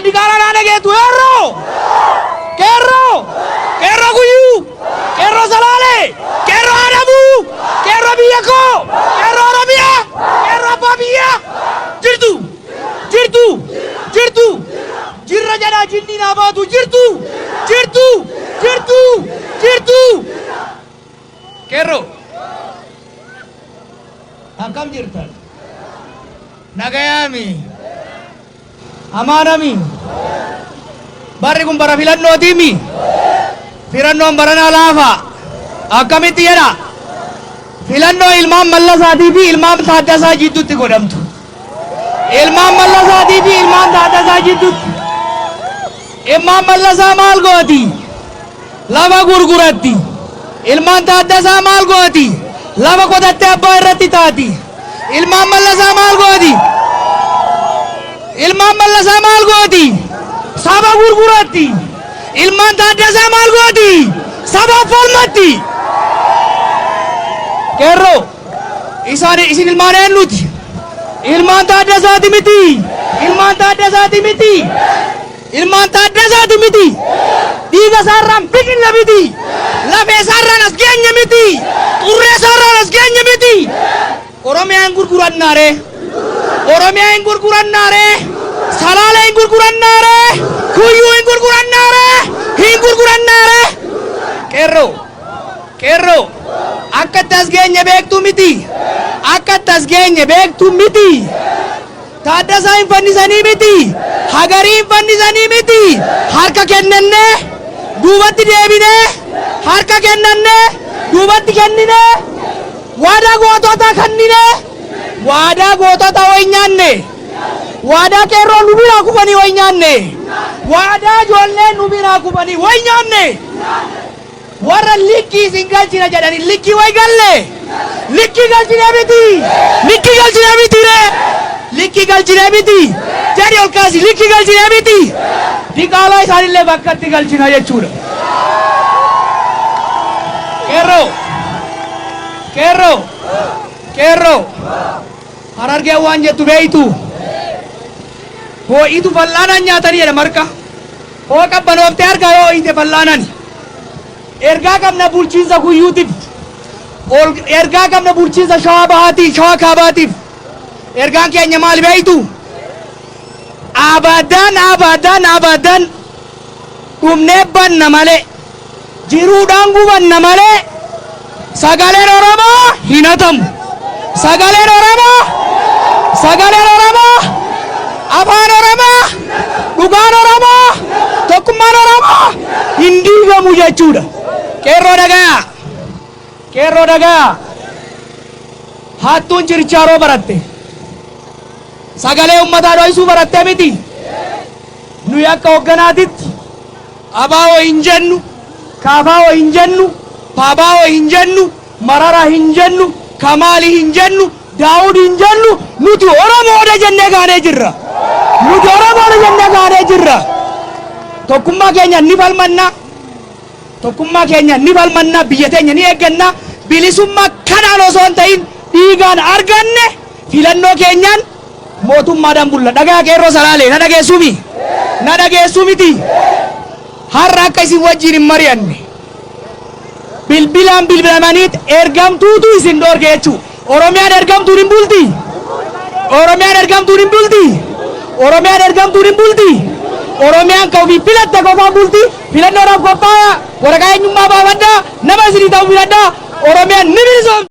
di kanan ada gitu Erro Kerro Kerro Guyu Kerro Salale Kerro Adamu Kerro Biyako Kerro Oromia Kerro Babia jirtu jirtu jirtu jirra jada jinni na baatu jirtu jirtu jirtu jirtu Kerro akkam jirtan nagayami amanami barri kun bara filannootimi filannoon baranaa laafa akkamitti jedha filannoo ilmaan mallasaatii fi ilmaan taaddasaa jidduutti godhamtu ilmaan mallasaatii fi ilmaan taaddasaa jidduutti ilmaan mallasaa maal gooti lafa gurguratti ilmaan taaddasaa maal gooti lafa qotattee abbaa irratti taati ilmaan mallasaa maal gooti ilmaan mallasaa maal gooti saba gurguratti ilmaan taaddasaa maal gooti saba falmatti Kerro isin ilmaan eenyuti ilmaan taaddasaati miti ilmaan taaddasaati miti ilmaan taaddasaati miti dhiiga isaarraan biqilcha miti lafee isaarraan as geenye miti xurree isaarraan as geenye miti Oromiyaan gurgurannaare Oromiyaan gurgurannaare Salaaleen gurgurannaare Kuyyuu hin gurgurannaare hin gurgurannaare Kerro akka tas geenye beektu miti akka tas geenye beektu miti Taaddasaa hin fannisanii miti Hagarii hin fannisanii miti harka kennanne duubatti deebine harka kennanne duubatti kennine waadaa gootota kennine waadaa gootota way nyaanne waadaa qeerroo nu biraa kufanii way nyaanne waadaa ijoollee nu biraa kufanii way nyaanne warra likkii isin galchina jedhani likkii way galle likkii galchine miti likkii galchine miti likkii galchine miti jedhi ol kaasi likkii galchine miti diqaalaa isaanillee bakkatti galchina jechuudha Kerro Harargee waan jettu beeytu hoo'itu fal'aanaan nyaatanii jedha marqa hoo qabbanooftee harka yoo hiite fal'aanani ergaa qabna bulchiinsa Kuyyuutiif ergaa qabna bulchiinsa Shawaa Bahaatiif Shawaa Kaabaatiif ergaan keenya maal beeytu abadan dhumnee banna malee jiruudhaan gubanna malee sagaleen Oromoo hin hatamu sagaleen Oromoo afaan Oromoo dhugaan Oromoo tokkummaan Oromoo hin diigamu jechuudha Kerro dhagayaa hattuun chirchaaroo baratte sagalee ummataa dho'isuu baratte miti nuyi akka hogganaatitti abaawoo hin jennu kaafaawoo hin jennu paabaawoo hin jennu marara hin jennu kamaali hin jennu daawud hin jennu nuti Oromoodha jennee gaanee jirra nuti Oromoodha jennee gaanee jirra tokkummaa keenya ni falmanna biyya teenya ni eegganna bilisummaa kanaan osoo hin ta'in dhiigaan arganne filannoo keenyaan mootummaadhaan bulla dhagaa qeerroo Salaalee na dhageessu miti har'a akka isin wajjin hin mari'anne bilbilaan bilbilamaniit ergamtuutu isin dhoorge jechuudha Oromiyaan ergamtuun hin bulti Oromiyaan ka ofii filatte qofaan bulti filannoodhaaf qophaa'aa waraqaa eenyummaa baafadhaa nama isinii ta'u filadhaa Oromiyaan ni bilisoomti.